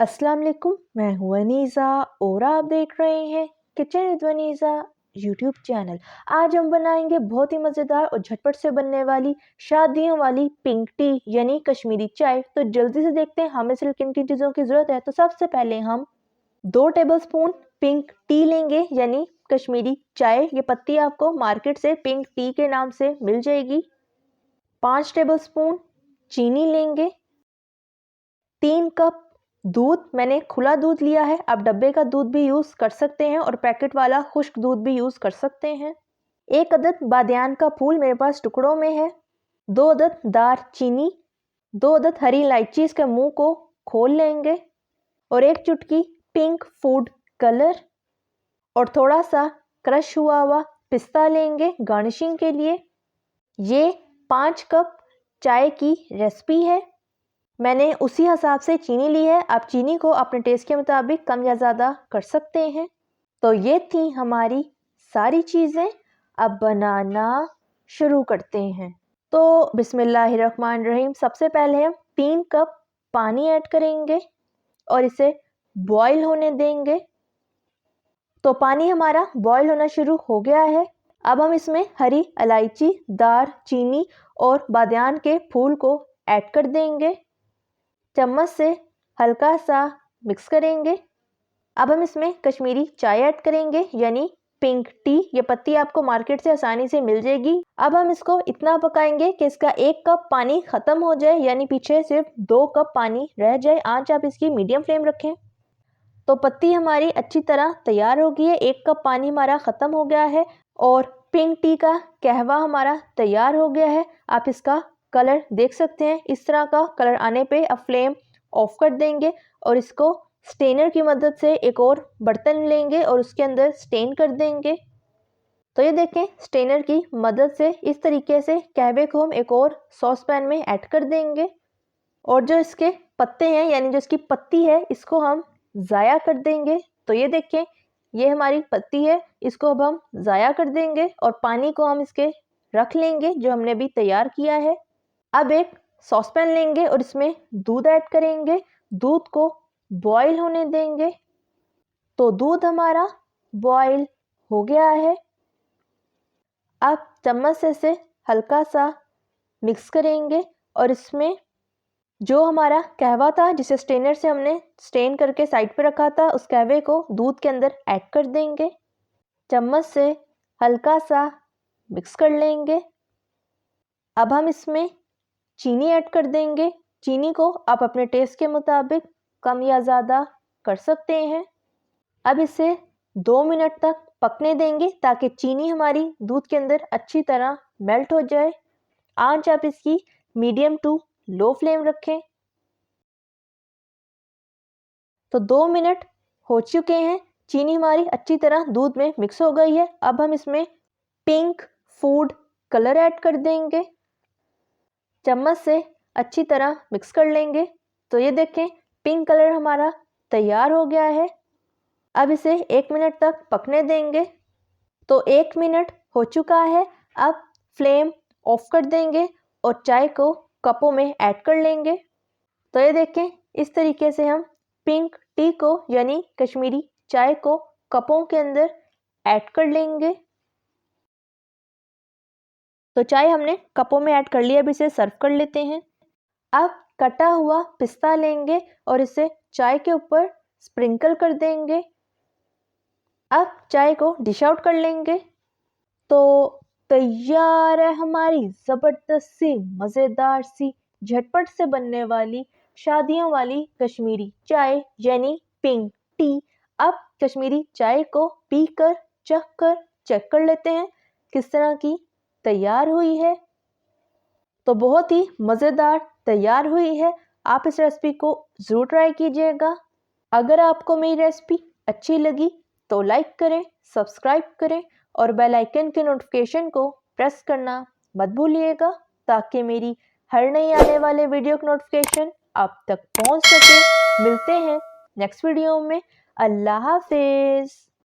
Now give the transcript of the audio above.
अस्सलाम वालेकुम, मैं हूँ अनीज़ा और आप देख रहे हैं kitchen with Aniza YouTube channel. आज हम बनाएंगे बहुत ही मज़ेदार और झटपट से बनने वाली शादियों वाली पिंक टी यानी कश्मीरी चाय। तो जल्दी से देखते हैं हमें सिर्फ किन किन चीज़ों की ज़रूरत है। तो सबसे पहले हम 2 टेबलस्पून पिंक टी लेंगे यानी कश्मीरी चाय। ये पत्ती आपको मार्केट से पिंक टी के नाम से मिल जाएगी। 5 टेबलस्पून चीनी लेंगे। 3 कप दूध, मैंने खुला दूध लिया है, आप डब्बे का दूध भी यूज़ कर सकते हैं और पैकेट वाला खुश्क दूध भी यूज़ कर सकते हैं। 1 अदद बादियान का फूल मेरे पास टुकड़ों में है। 2 अदद दारचीनी, 2 अदद हरी इलायची, इसके मुंह को खोल लेंगे और 1 चुटकी पिंक फूड कलर और थोड़ा सा क्रश हुआ पिस्ता लेंगे गार्निशिंग के लिए। ये 5 कप चाय की रेसिपी है। मैंने उसी हिसाब से चीनी ली है, आप चीनी को अपने टेस्ट के मुताबिक कम या ज़्यादा कर सकते हैं। तो ये थी हमारी सारी चीज़ें, अब बनाना शुरू करते हैं। तो बिस्मिल्लाहिर्रहमानिर्रहीम, सबसे पहले हम 3 कप पानी ऐड करेंगे और इसे बॉईल होने देंगे। तो पानी हमारा बॉईल होना शुरू हो गया है। अब हम इसमें हरी इलायची, दारचीनी और बादियान के फूल को ऐड कर देंगे। चम्मच से हल्का सा मिक्स करेंगे। अब हम इसमें कश्मीरी चाय ऐड करेंगे यानी पिंक टी। ये पत्ती आपको मार्केट से आसानी से मिल जाएगी। अब हम इसको इतना पकाएंगे कि इसका 1 कप पानी खत्म हो जाए यानी पीछे सिर्फ 2 कप पानी रह जाए। आंच आप इसकी मीडियम फ्लेम रखें। तो पत्ती हमारी अच्छी तरह तैयार हो गई है। 1 कप पानी हमारा ख़त्म हो गया है और पिंक टी का कहवा हमारा तैयार हो गया है। आप इसका कलर देख सकते हैं। इस तरह का कलर आने पे अब फ्लेम ऑफ कर देंगे और इसको स्टेनर की मदद से एक और बर्तन लेंगे और उसके अंदर स्टेन कर देंगे। तो ये देखें, स्टेनर की मदद से इस तरीके से कहवे को हम एक और सॉस पैन में ऐड कर देंगे और जो इसके पत्ते हैं यानी जो इसकी पत्ती है इसको हम ज़ाया कर देंगे। तो ये देखें, ये हमारी पत्ती है, इसको अब हम ज़ाया कर देंगे और पानी को हम इसके रख लेंगे जो हमने भी तैयार किया है। अब एक सॉस पैन लेंगे और इसमें दूध ऐड करेंगे। दूध को बॉईल होने देंगे। तो दूध हमारा बॉईल हो गया है। अब चम्मच से इसे हल्का सा मिक्स करेंगे और इसमें जो हमारा कहवा था जिसे स्टेनर से हमने स्टेन करके साइड पे रखा था, उस कहवे को दूध के अंदर ऐड कर देंगे। चम्मच से हल्का सा मिक्स कर लेंगे। अब हम इसमें चीनी ऐड कर देंगे। चीनी को आप अपने टेस्ट के मुताबिक कम या ज़्यादा कर सकते हैं। अब इसे 2 मिनट तक पकने देंगे ताकि चीनी हमारी दूध के अंदर अच्छी तरह मेल्ट हो जाए। आंच आप इसकी मीडियम टू लो फ्लेम रखें। तो 2 मिनट हो चुके हैं। चीनी हमारी अच्छी तरह दूध में मिक्स हो गई है। अब हम इसमें पिंक फूड कलर ऐड कर देंगे। चम्मच से अच्छी तरह मिक्स कर लेंगे। तो ये देखें, पिंक कलर हमारा तैयार हो गया है। अब इसे 1 मिनट तक पकने देंगे। तो 1 मिनट हो चुका है। अब फ्लेम ऑफ कर देंगे और चाय को कपों में ऐड कर लेंगे। तो ये देखें, इस तरीके से हम पिंक टी को यानी कश्मीरी चाय को कपों के अंदर ऐड कर लेंगे। तो चाय हमने कपों में ऐड कर लिया। अब इसे सर्व कर लेते हैं। अब कटा हुआ पिस्ता लेंगे और इसे चाय के ऊपर स्प्रिंकल कर देंगे। अब चाय को डिश आउट कर लेंगे। तो तैयार है हमारी ज़बरदस्त सी मज़ेदार सी झटपट से बनने वाली शादियों वाली कश्मीरी चाय यानी पिंक टी। अब कश्मीरी चाय को पीकर चेक कर लेते हैं किस तरह की तैयार हुई है। तो बहुत ही मज़ेदार तैयार हुई है। आप इस रेसिपी को ज़रूर ट्राई कीजिएगा। अगर आपको मेरी रेसिपी अच्छी लगी तो लाइक करें, सब्सक्राइब करें और बेल आइकन के नोटिफिकेशन को प्रेस करना मत भूलिएगा ताकि मेरी हर नई आने वाले वीडियो की नोटिफिकेशन आप तक पहुंच सके। मिलते हैं नेक्स्ट वीडियो में। अल्लाह हाफिज़।